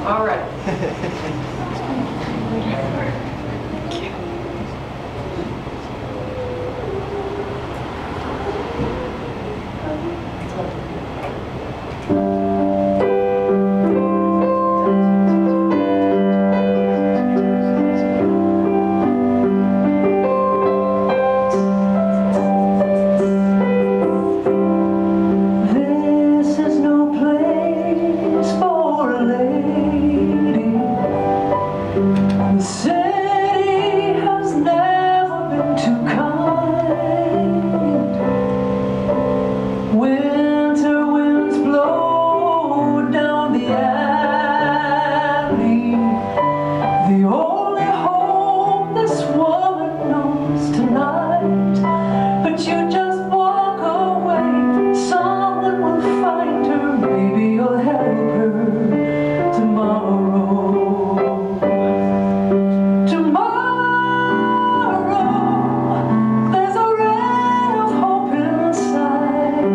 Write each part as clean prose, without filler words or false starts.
All right. This is no place for a lady. The city has never been too kind. Winter winds blow down the alley. The only home this woman knows tonight. But you just walk away. Someone will find her. Maybe you'll help her tomorrow. Tomorrow, there's a ray of hope inside.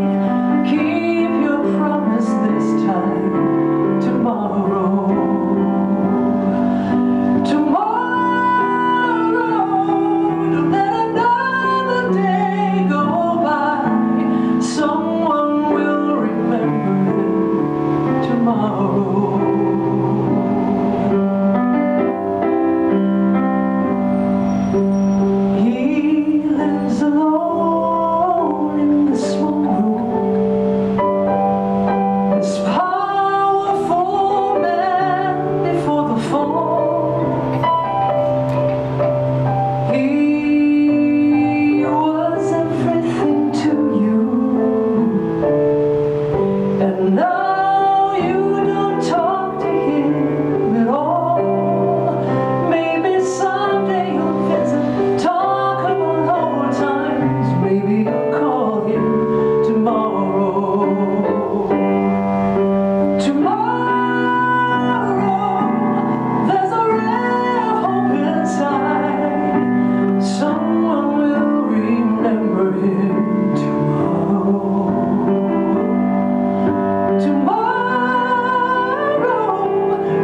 Keep your promise this time. Tomorrow. Tomorrow, don't let another day go by. Someone will remember it tomorrow. He lives alone in the small room. This powerful man before the fall. He was everything to you, and now you don't talk to him at all. Maybe someday you'll visit, talk about old times. Maybe you'll call him tomorrow. Tomorrow, there's a ray of hope inside. Someone will remember him tomorrow. Tomorrow,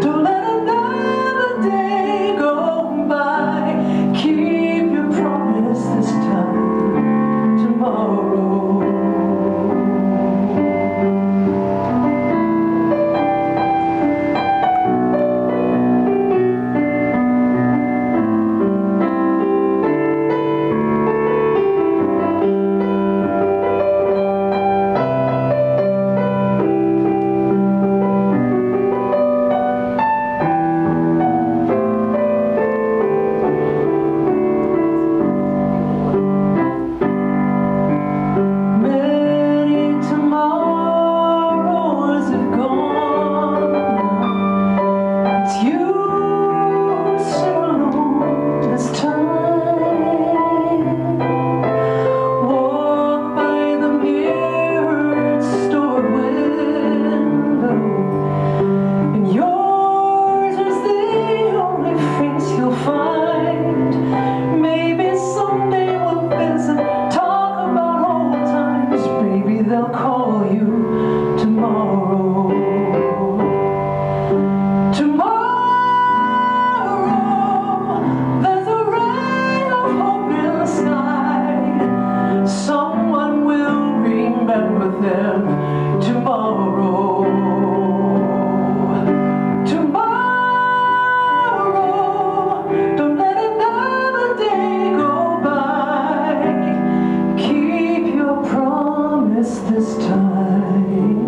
don't let another day go by. Keep your promise this time. Tomorrow. Many tomorrows have gone now. It's you who sit alone this time. Walk by the mirrored store window, and yours is the only face you'll find. Maybe someday we'll visit, talk about old times. Maybe they'll call you tomorrow. Tomorrow, there's a ray of hope in the sky. Someone will remember them tomorrow. Tomorrow, don't let another day go by. Keep your promise this time.